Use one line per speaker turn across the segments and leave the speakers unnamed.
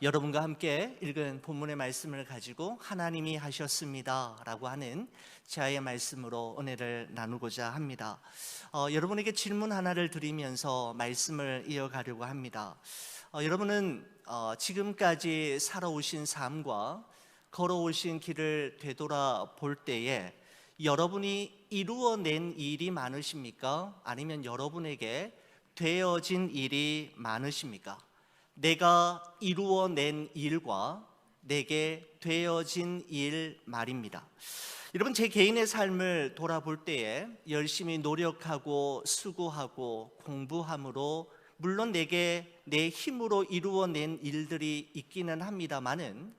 여러분과 함께 읽은 본문의 말씀을 가지고 하나님이 하셨습니다 라고 하는 제아의 말씀으로 은혜를 나누고자 합니다. 여러분에게 질문 하나를 드리면서 말씀을 이어가려고 합니다. 여러분은 지금까지 살아오신 삶과 걸어오신 길을 되돌아볼 때에 여러분이 이루어낸 일이 많으십니까? 아니면 여러분에게 되어진 일이 많으십니까? 내가 이루어낸 일과 내게 되어진 일 말입니다. 여러분, 제 개인의 삶을 돌아볼 때에 열심히 노력하고 수고하고 공부함으로 물론 내게 내 힘으로 이루어낸 일들이 있기는 합니다만은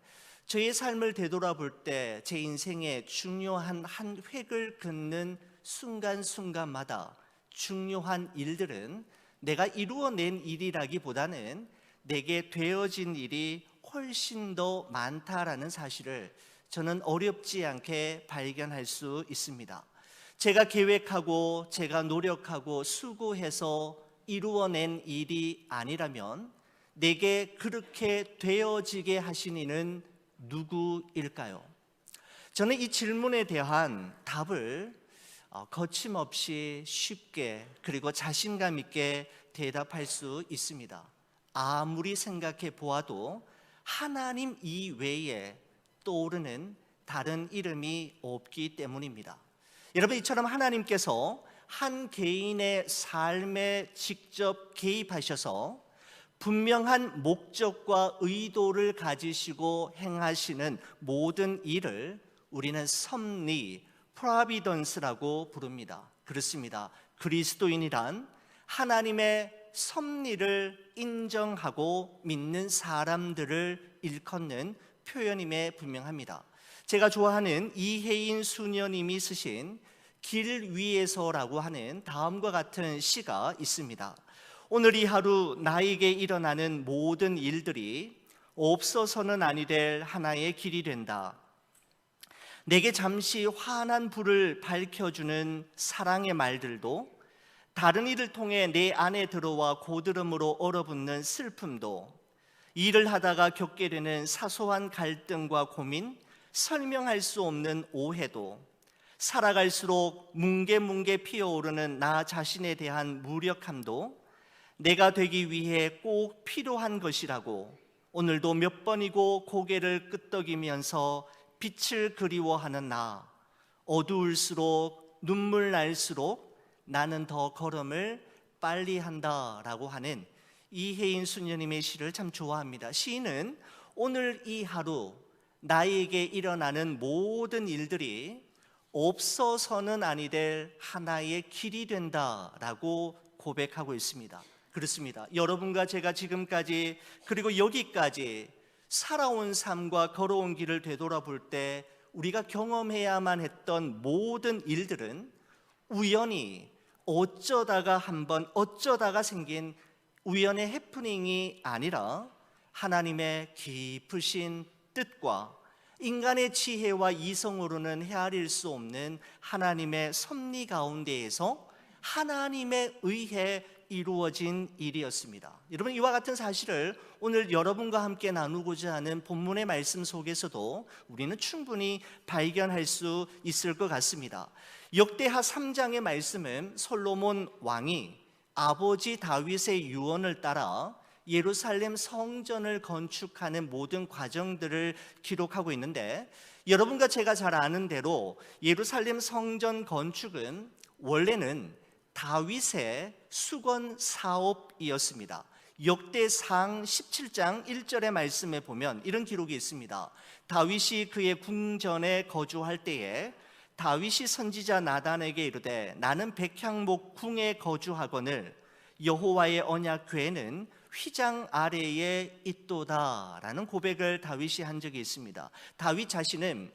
저의 삶을 되돌아볼 때 제 인생의 중요한 한 획을 긋는 순간순간마다 중요한 일들은 내가 이루어낸 일이라기보다는 내게 되어진 일이 훨씬 더 많다라는 사실을 저는 어렵지 않게 발견할 수 있습니다. 제가 계획하고 제가 노력하고 수고해서 이루어낸 일이 아니라면 내게 그렇게 되어지게 하신 이는 누구일까요? 저는 이 질문에 대한 답을 거침없이 쉽게 그리고 자신감 있게 대답할 수 있습니다. 아무리 생각해 보아도 하나님 이외에 떠오르는 다른 이름이 없기 때문입니다. 여러분, 이처럼 하나님께서 한 개인의 삶에 직접 개입하셔서 분명한 목적과 의도를 가지시고 행하시는 모든 일을 우리는 섭리, 프로비던스라고 부릅니다. 그렇습니다. 그리스도인이란 하나님의 섭리를 인정하고 믿는 사람들을 일컫는 표현임에 분명합니다. 제가 좋아하는 이혜인 수녀님이 쓰신 길 위에서라고 하는 다음과 같은 시가 있습니다. 오늘 이 하루 나에게 일어나는 모든 일들이 없어서는 아니 될 하나의 길이 된다. 내게 잠시 환한 불을 밝혀주는 사랑의 말들도, 다른 이를 통해 내 안에 들어와 고드름으로 얼어붙는 슬픔도, 일을 하다가 겪게 되는 사소한 갈등과 고민, 설명할 수 없는 오해도, 살아갈수록 뭉게뭉게 피어오르는 나 자신에 대한 무력함도 내가 되기 위해 꼭 필요한 것이라고 오늘도 몇 번이고 고개를 끄덕이면서 빛을 그리워하는 나, 어두울수록 눈물 날수록 나는 더 걸음을 빨리 한다라고 하는 이혜인 수녀님의 시를 참 좋아합니다. 시인은 오늘 이 하루 나에게 일어나는 모든 일들이 없어서는 아니 될 하나의 길이 된다라고 고백하고 있습니다. 그렇습니다. 여러분과 제가 지금까지 그리고 여기까지 살아온 삶과 걸어온 길을 되돌아볼 때 우리가 경험해야만 했던 모든 일들은 우연히 어쩌다가 한번 어쩌다가 생긴 우연의 해프닝이 아니라 하나님의 깊으신 뜻과 인간의 지혜와 이성으로는 헤아릴 수 없는 하나님의 섭리 가운데에서 하나님에 의해 이루어진 일이었습니다. 여러분, 이와 같은 사실을 오늘 여러분과 함께 나누고자 하는 본문의 말씀 속에서도 우리는 충분히 발견할 수 있을 것 같습니다. 역대하 3장의 말씀은 솔로몬 왕이 아버지 다윗의 유언을 따라 예루살렘 성전을 건축하는 모든 과정들을 기록하고 있는데, 여러분과 제가 잘 아는 대로 예루살렘 성전 건축은 원래는 다윗의 수건 사업이었습니다. 역대상 17장 1절의 말씀에 보면 이런 기록이 있습니다. 다윗이 그의 궁전에 거주할 때에 다윗이 선지자 나단에게 이르되 나는 백향목 궁에 거주하거늘 여호와의 언약궤는 휘장 아래에 있도다 라는 고백을 다윗이 한 적이 있습니다. 다윗 자신은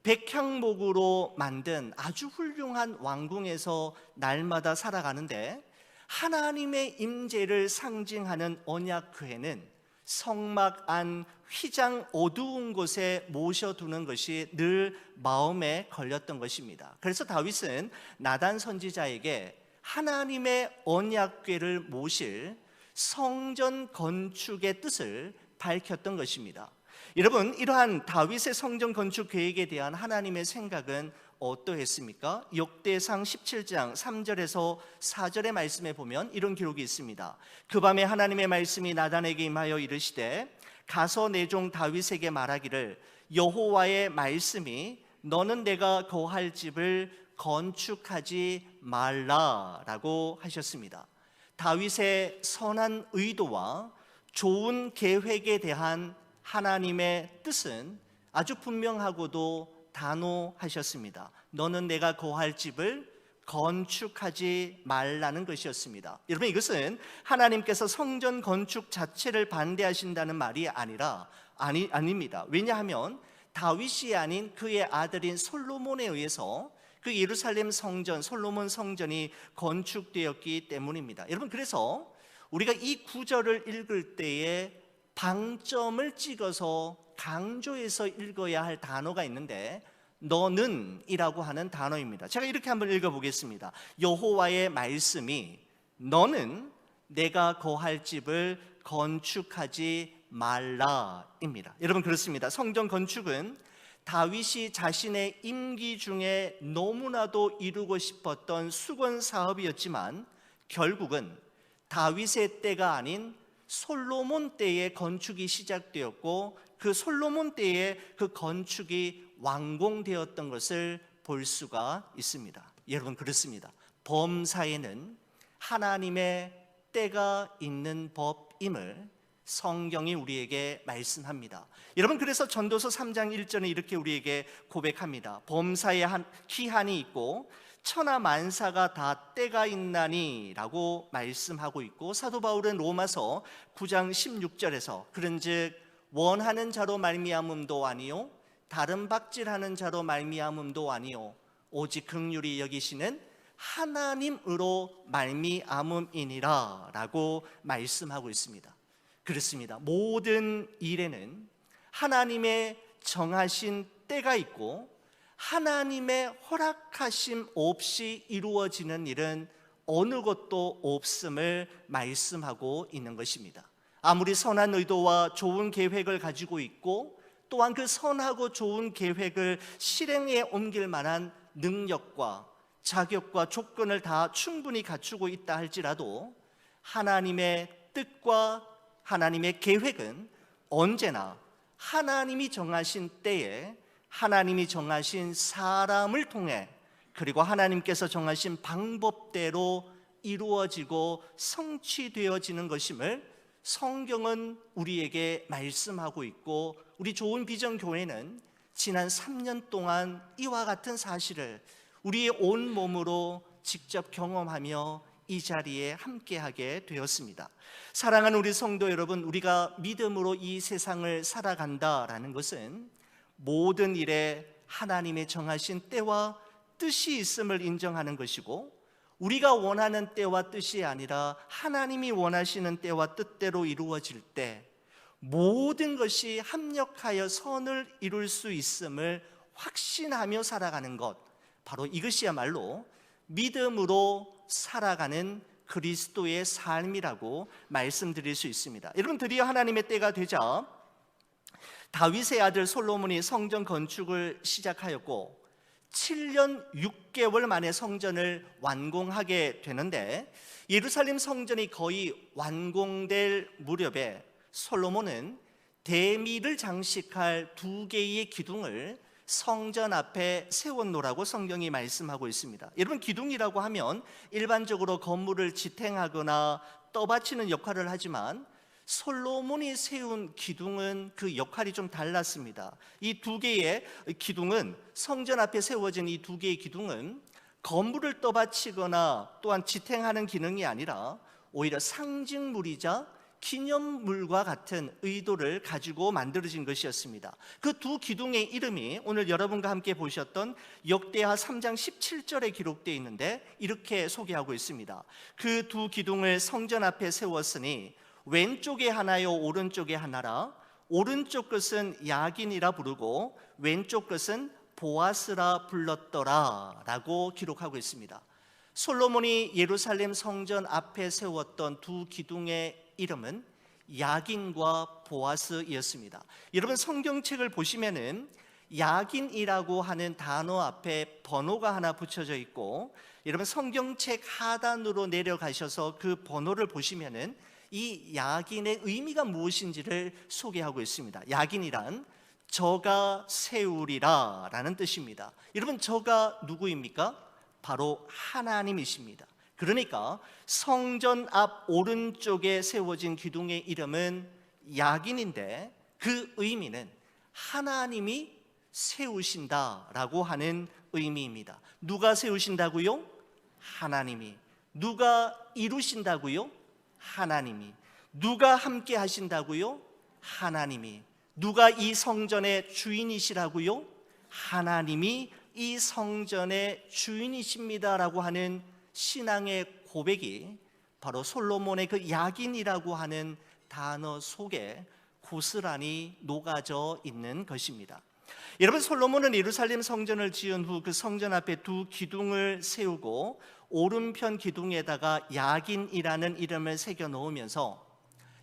백향목으로 만든 아주 훌륭한 왕궁에서 날마다 살아가는데, 하나님의 임재를 상징하는 언약궤는 성막 안 휘장 어두운 곳에 모셔두는 것이 늘 마음에 걸렸던 것입니다. 그래서 다윗은 나단 선지자에게 하나님의 언약궤를 모실 성전 건축의 뜻을 밝혔던 것입니다. 여러분, 이러한 다윗의 성전 건축 계획에 대한 하나님의 생각은 어떠했습니까? 역대상 17장 3절에서 4절의 말씀에 보면 이런 기록이 있습니다. 그 밤에 하나님의 말씀이 나단에게 임하여 이르시되 가서 내 종 다윗에게 말하기를 여호와의 말씀이 너는 내가 거할 집을 건축하지 말라라고 하셨습니다. 다윗의 선한 의도와 좋은 계획에 대한 하나님의 뜻은 아주 분명하고도 단호하셨습니다. 너는 내가 거할 집을 건축하지 말라는 것이었습니다. 여러분, 이것은 하나님께서 성전 건축 자체를 반대하신다는 말이 아닙니다. 왜냐하면 다윗이 아닌 그의 아들인 솔로몬에 의해서 그 예루살렘 성전, 솔로몬 성전이 건축되었기 때문입니다. 여러분, 그래서 우리가 이 구절을 읽을 때에 방점을 찍어서 강조해서 읽어야 할 단어가 있는데 너는 이라고 하는 단어입니다. 제가 이렇게 한번 읽어보겠습니다. 여호와의 말씀이 너는 내가 거할 집을 건축하지 말라입니다. 여러분, 그렇습니다. 성전 건축은 다윗이 자신의 임기 중에 너무나도 이루고 싶었던 수건 사업이었지만 결국은 다윗의 때가 아닌 솔로몬 때에 건축이 시작되었고 그 솔로몬 때에 그 건축이 완공되었던 것을 볼 수가 있습니다. 여러분, 그렇습니다. 범사에는 하나님의 때가 있는 법임을 성경이 우리에게 말씀합니다. 여러분, 그래서 전도서 3장 1절에 이렇게 우리에게 고백합니다. 범사에 기한이 있고 천하 만사가 다 때가 있나니 라고 말씀하고 있고, 사도 바울은 로마서 9장 16절에서 그런즉 원하는 자로 말미암음도 아니요 다른 박질하는 자로 말미암음도 아니요 오직 긍휼히 여기시는 하나님으로 말미암음이니라 라고 말씀하고 있습니다. 그렇습니다. 모든 일에는 하나님의 정하신 때가 있고 하나님의 허락하심 없이 이루어지는 일은 어느 것도 없음을 말씀하고 있는 것입니다. 아무리 선한 의도와 좋은 계획을 가지고 있고 또한 그 선하고 좋은 계획을 실행에 옮길 만한 능력과 자격과 조건을 다 충분히 갖추고 있다 할지라도 하나님의 뜻과 하나님의 계획은 언제나 하나님이 정하신 때에 하나님이 정하신 사람을 통해 그리고 하나님께서 정하신 방법대로 이루어지고 성취되어지는 것임을 성경은 우리에게 말씀하고 있고, 우리 좋은 비전 교회는 지난 3년 동안 이와 같은 사실을 우리의 온 몸으로 직접 경험하며 이 자리에 함께하게 되었습니다. 사랑하는 우리 성도 여러분, 우리가 믿음으로 이 세상을 살아간다라는 것은 모든 일에 하나님의 정하신 때와 뜻이 있음을 인정하는 것이고, 우리가 원하는 때와 뜻이 아니라 하나님이 원하시는 때와 뜻대로 이루어질 때 모든 것이 합력하여 선을 이룰 수 있음을 확신하며 살아가는 것, 바로 이것이야말로 믿음으로 살아가는 그리스도의 삶이라고 말씀드릴 수 있습니다. 여러분, 드디어 하나님의 때가 되자 다윗의 아들 솔로몬이 성전 건축을 시작하였고 7년 6개월 만에 성전을 완공하게 되는데, 예루살렘 성전이 거의 완공될 무렵에 솔로몬은 대미를 장식할 2개의 기둥을 성전 앞에 세웠노라고 성경이 말씀하고 있습니다. 여러분, 기둥이라고 하면 일반적으로 건물을 지탱하거나 떠받치는 역할을 하지만 솔로몬이 세운 기둥은 그 역할이 좀 달랐습니다. 이 2개의 기둥은, 성전 앞에 세워진 이 2개의 기둥은 건물을 떠받치거나 또한 지탱하는 기능이 아니라 오히려 상징물이자 기념물과 같은 의도를 가지고 만들어진 것이었습니다. 그 2 기둥의 이름이 오늘 여러분과 함께 보셨던 역대하 3장 17절에 기록되어 있는데 이렇게 소개하고 있습니다. 그 2 기둥을 성전 앞에 세웠으니 왼쪽에 하나요 오른쪽에 하나라. 오른쪽 것은 야긴이라 부르고 왼쪽 것은 보아스라 불렀더라 라고 기록하고 있습니다. 솔로몬이 예루살렘 성전 앞에 세웠던 2 기둥의 이름은 야긴과 보아스이었습니다. 여러분 성경책을 보시면은 야긴이라고 하는 단어 앞에 번호가 하나 붙여져 있고, 여러분 성경책 하단으로 내려가셔서 그 번호를 보시면은 이 야긴의 의미가 무엇인지를 소개하고 있습니다. 야긴이란 저가 세우리라 라는 뜻입니다. 여러분 저가 누구입니까? 바로 하나님이십니다. 그러니까 성전 앞 오른쪽에 세워진 기둥의 이름은 야긴인데, 그 의미는 하나님이 세우신다라고 하는 의미입니다. 누가 세우신다고요? 하나님이. 누가 이루신다고요? 하나님이. 누가 함께 하신다고요? 하나님이. 누가 이 성전의 주인이시라고요? 하나님이 이 성전의 주인이십니다라고 하는 신앙의 고백이 바로 솔로몬의 그 야긴이라고 하는 단어 속에 고스란히 녹아져 있는 것입니다. 여러분 솔로몬은 예루살렘 성전을 지은 후 그 성전 앞에 두 기둥을 세우고 오른편 기둥에다가 야긴이라는 이름을 새겨 놓으면서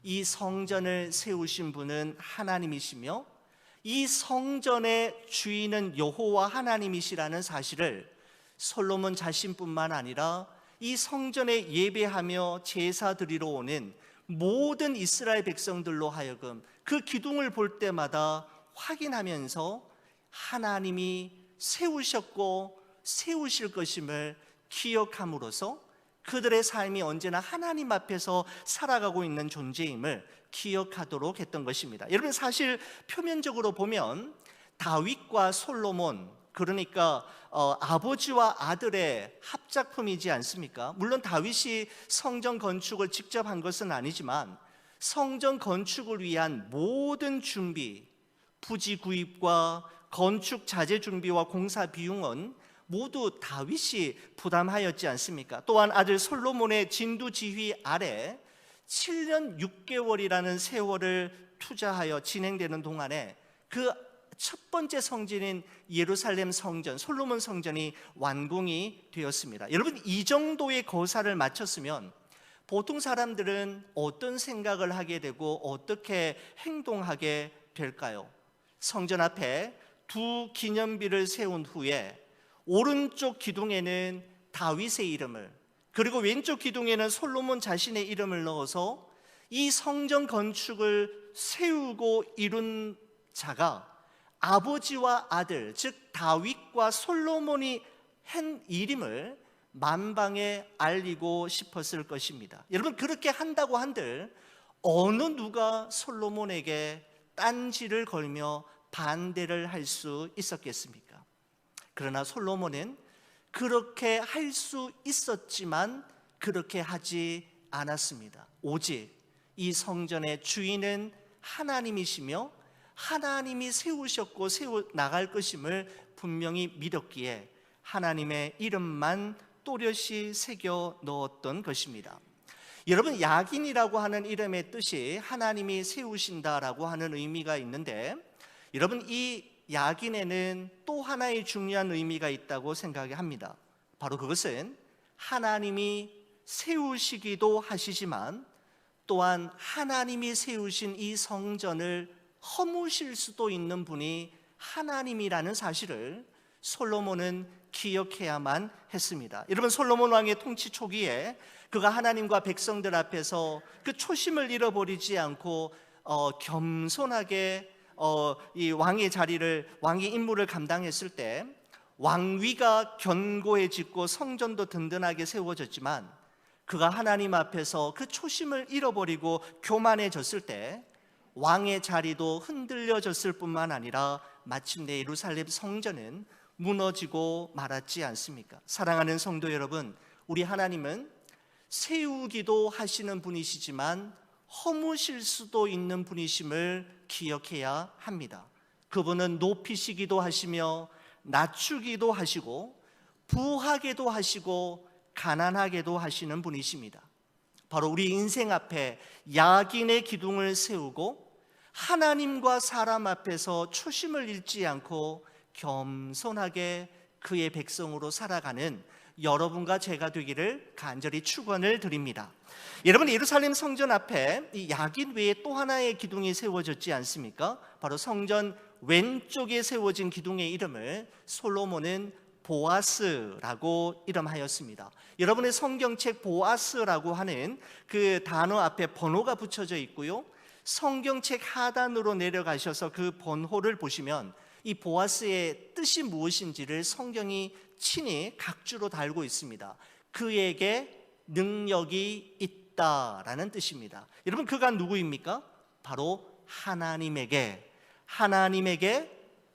이 성전을 세우신 분은 하나님이시며 이 성전의 주인은 여호와 하나님이시라는 사실을 솔로몬 자신뿐만 아니라 이 성전에 예배하며 제사 드리러 오는 모든 이스라엘 백성들로 하여금 그 기둥을 볼 때마다 확인하면서 하나님이 세우셨고 세우실 것임을 기억함으로써 그들의 삶이 언제나 하나님 앞에서 살아가고 있는 존재임을 기억하도록 했던 것입니다. 여러분 사실 표면적으로 보면 다윗과 솔로몬, 그러니까 아버지와 아들의 합작품이지 않습니까? 물론 다윗이 성전 건축을 직접 한 것은 아니지만 성전 건축을 위한 모든 준비, 부지 구입과 건축 자재 준비와 공사 비용은 모두 다윗이 부담하였지 않습니까? 또한 아들 솔로몬의 진두지휘 아래 7년 6개월이라는 세월을 투자하여 진행되는 동안에 그 첫 번째 성전인 예루살렘 성전, 솔로몬 성전이 완공이 되었습니다. 여러분 이 정도의 거사를 마쳤으면 보통 사람들은 어떤 생각을 하게 되고 어떻게 행동하게 될까요? 성전 앞에 두 기념비를 세운 후에 오른쪽 기둥에는 다윗의 이름을, 그리고 왼쪽 기둥에는 솔로몬 자신의 이름을 넣어서 이 성전 건축을 세우고 이룬 자가 아버지와 아들, 즉 다윗과 솔로몬이 한 일임을 만방에 알리고 싶었을 것입니다. 여러분 그렇게 한다고 한들 어느 누가 솔로몬에게 딴지를 걸며 반대를 할 수 있었겠습니까? 그러나 솔로몬은 그렇게 할 수 있었지만 그렇게 하지 않았습니다. 오직 이 성전의 주인은 하나님이시며 하나님이 세우셨고 세워 나갈 것임을 분명히 믿었기에 하나님의 이름만 또렷이 새겨 넣었던 것입니다. 여러분 야긴이라고 하는 이름의 뜻이 하나님이 세우신다라고 하는 의미가 있는데, 여러분 이 야긴에는 또 하나의 중요한 의미가 있다고 생각합니다. 바로 그것은 하나님이 세우시기도 하시지만 또한 하나님이 세우신 이 성전을 허무실 수도 있는 분이 하나님이라는 사실을 솔로몬은 기억해야만 했습니다. 여러분 솔로몬 왕의 통치 초기에 그가 하나님과 백성들 앞에서 그 초심을 잃어버리지 않고 겸손하게 이 왕의 자리를, 왕의 임무를 감당했을 때 왕위가 견고해지고 성전도 든든하게 세워졌지만 그가 하나님 앞에서 그 초심을 잃어버리고 교만해졌을 때 왕의 자리도 흔들려졌을 뿐만 아니라 마침내 예루살렘 성전은 무너지고 말았지 않습니까? 사랑하는 성도 여러분, 우리 하나님은 세우기도 하시는 분이시지만 허무실 수도 있는 분이심을 기억해야 합니다. 그분은 높이시기도 하시며 낮추기도 하시고 부하게도 하시고 가난하게도 하시는 분이십니다. 바로 우리 인생 앞에 야긴의 기둥을 세우고 하나님과 사람 앞에서 초심을 잃지 않고 겸손하게 그의 백성으로 살아가는 여러분과 제가 되기를 간절히 축원을 드립니다. 여러분, 예루살렘 성전 앞에 이 야긴 외에 또 하나의 기둥이 세워졌지 않습니까? 바로 성전 왼쪽에 세워진 기둥의 이름을 솔로몬은 보아스라고 이름하였습니다. 여러분의 성경책 보아스라고 하는 그 단어 앞에 번호가 붙여져 있고요, 성경책 하단으로 내려가셔서 그 번호를 보시면 이 보아스의 뜻이 무엇인지를 성경이 친히 각주로 달고 있습니다. 그에게 능력이 있다라는 뜻입니다. 여러분, 그가 누구입니까? 바로 하나님에게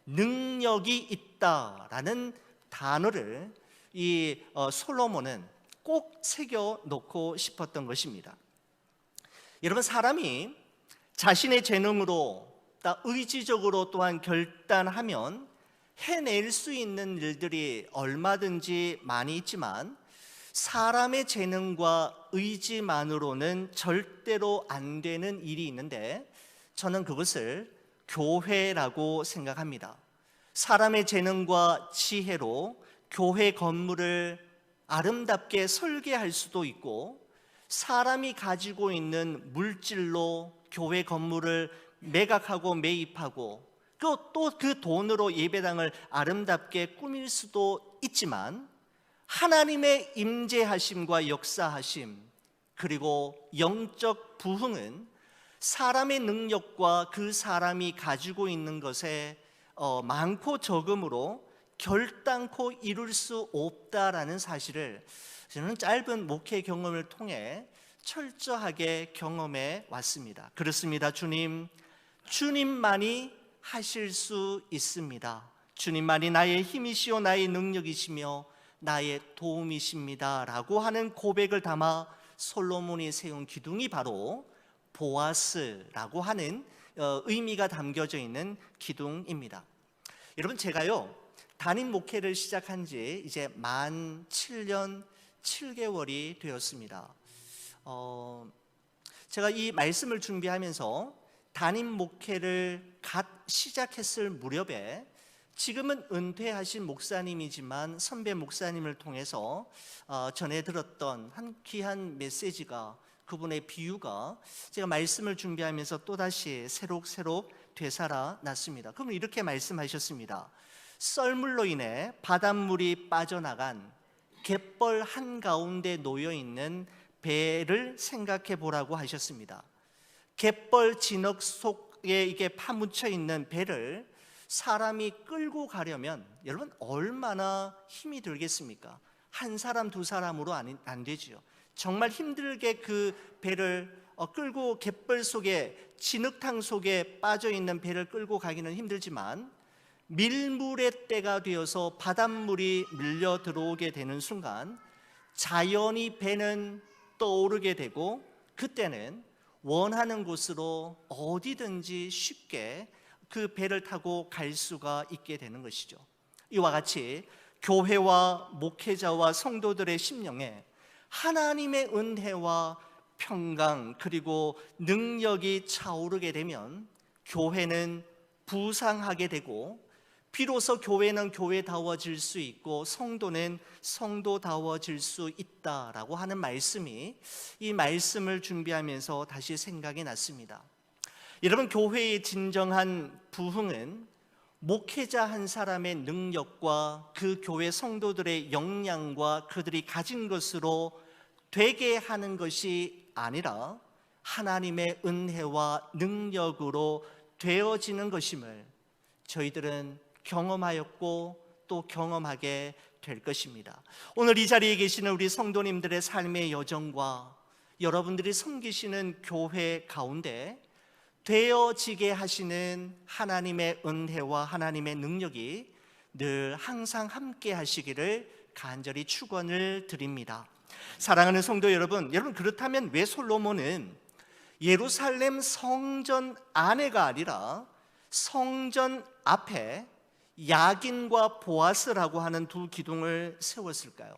능력이 있다라는 단어를 이 솔로몬은 꼭 새겨 놓고 싶었던 것입니다. 여러분, 사람이 자신의 재능으로 의지적으로 또한 결단하면 해낼 수 있는 일들이 얼마든지 많이 있지만 사람의 재능과 의지만으로는 절대로 안 되는 일이 있는데, 저는 그것을 교회라고 생각합니다. 사람의 재능과 지혜로 교회 건물을 아름답게 설계할 수도 있고, 사람이 가지고 있는 물질로 교회 건물을 매각하고 매입하고 또 그 돈으로 예배당을 아름답게 꾸밀 수도 있지만, 하나님의 임재하심과 역사하심 그리고 영적 부흥은 사람의 능력과 그 사람이 가지고 있는 것에 많고 적음으로 결단코 이룰 수 없다라는 사실을 저는 짧은 목회 경험을 통해 철저하게 경험해 왔습니다. 그렇습니다. 주님만이 하실 수 있습니다. 주님만이 나의 힘이시요 나의 능력이시며 나의 도움이십니다 라고 하는 고백을 담아 솔로몬이 세운 기둥이 바로 보아스라고 하는 의미가 담겨져 있는 기둥입니다. 여러분, 제가요 담임 목회를 시작한 지 이제 만 7년 7개월이 되었습니다. 제가 이 말씀을 준비하면서 담임 목회를 갓 시작했을 무렵에 지금은 은퇴하신 목사님이지만 선배 목사님을 통해서 전해 들었던 한 귀한 메시지가, 그분의 비유가 제가 말씀을 준비하면서 또다시 새록새록 되살아났습니다. 그분 이렇게 말씀하셨습니다. 썰물로 인해 바닷물이 빠져나간 갯벌 한가운데 놓여있는 배를 생각해 보라고 하셨습니다. 갯벌 진흙 속에 이게 파묻혀 있는 배를 사람이 끌고 가려면 여러분 얼마나 힘이 들겠습니까? 한 사람 두 사람으로 안 되지요. 정말 힘들게 그 배를 끌고 갯벌 속에 진흙탕 속에 빠져 있는 배를 끌고 가기는 힘들지만, 밀물의 때가 되어서 바닷물이 밀려 들어오게 되는 순간 자연히 배는 떠오르게 되고, 그때는 원하는 곳으로 어디든지 쉽게 그 배를 타고 갈 수가 있게 되는 것이죠. 이와 같이 교회와 목회자와 성도들의 심령에 하나님의 은혜와 평강 그리고 능력이 차오르게 되면 교회는 부상하게 되고, 비로소 교회는 교회다워질 수 있고 성도는 성도다워질 수 있다라고 하는 말씀이, 이 말씀을 준비하면서 다시 생각이 났습니다. 여러분, 교회의 진정한 부흥은 목회자 한 사람의 능력과 그 교회 성도들의 역량과 그들이 가진 것으로 되게 하는 것이 아니라 하나님의 은혜와 능력으로 되어지는 것임을 저희들은 경험하였고 또 경험하게 될 것입니다. 오늘 이 자리에 계시는 우리 성도님들의 삶의 여정과 여러분들이 섬기시는 교회 가운데 되어지게 하시는 하나님의 은혜와 하나님의 능력이 늘 항상 함께 하시기를 간절히 축원을 드립니다. 사랑하는 성도 여러분, 그렇다면 왜 솔로몬은 예루살렘 성전 안에가 아니라 성전 앞에 야긴과 보아스라고 하는 두 기둥을 세웠을까요?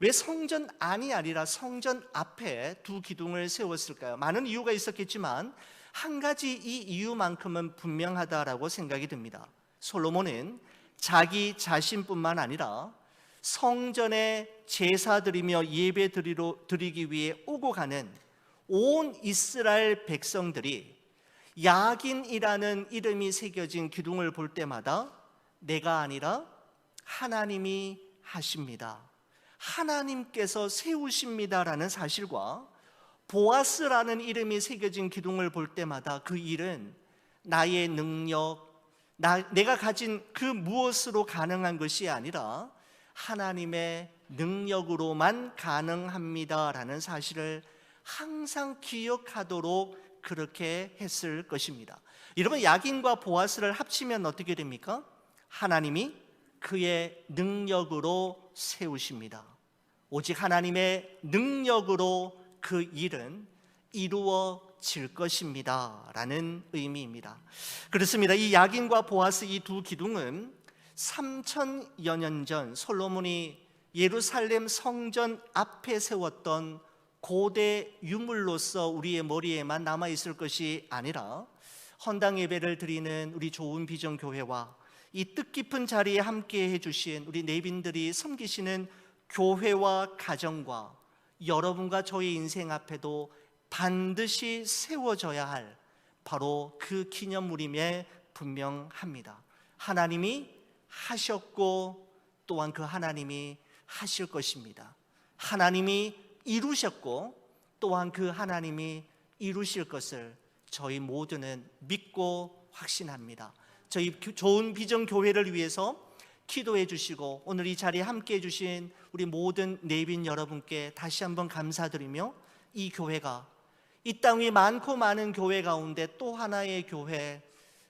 왜 성전 안이 아니라 성전 앞에 두 기둥을 세웠을까요? 많은 이유가 있었겠지만 한 가지 이 이유만큼은 분명하다라고 생각이 듭니다. 솔로몬은 자기 자신뿐만 아니라 성전에 제사 드리며 예배 드리기 위해 오고 가는 온 이스라엘 백성들이 야긴이라는 이름이 새겨진 기둥을 볼 때마다 내가 아니라 하나님이 하십니다, 하나님께서 세우십니다라는 사실과, 보아스라는 이름이 새겨진 기둥을 볼 때마다 그 일은 나의 능력, 내가 가진 그 무엇으로 가능한 것이 아니라 하나님의 능력으로만 가능합니다라는 사실을 항상 기억하도록 그렇게 했을 것입니다. 여러분, 야긴과 보아스를 합치면 어떻게 됩니까? 하나님이 그의 능력으로 세우십니다. 오직 하나님의 능력으로 그 일은 이루어질 것입니다 라는 의미입니다. 그렇습니다. 이 야긴과 보아스 이 두 기둥은 3000여 년 전 솔로몬이 예루살렘 성전 앞에 세웠던 고대 유물로서 우리의 머리에만 남아있을 것이 아니라 헌당 예배를 드리는 우리 좋은 비전 교회와 이 뜻깊은 자리에 함께 해주신 우리 내빈들이 섬기시는 교회와 가정과 여러분과 저의 인생 앞에도 반드시 세워져야 할 바로 그 기념물임에 분명합니다. 하나님이 하셨고 또한 그 하나님이 하실 것입니다. 하나님이 이루셨고 또한 그 하나님이 이루실 것을 저희 모두는 믿고 확신합니다. 저희 좋은 비전 교회를 위해서 기도해 주시고 오늘 이 자리에 함께 해주신 우리 모든 내빈 여러분께 다시 한번 감사드리며, 이 교회가 이 땅 위 많고 많은 교회 가운데 또 하나의 교회,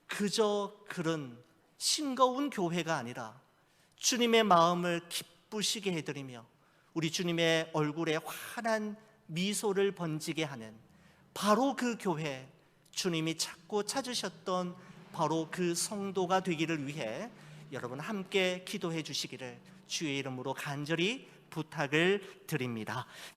그저 그런 싱거운 교회가 아니라 주님의 마음을 기쁘시게 해드리며 우리 주님의 얼굴에 환한 미소를 번지게 하는 바로 그 교회, 주님이 찾고 찾으셨던 바로 그 성도가 되기를 위해 여러분 함께 기도해 주시기를 주의 이름으로 간절히 부탁을 드립니다.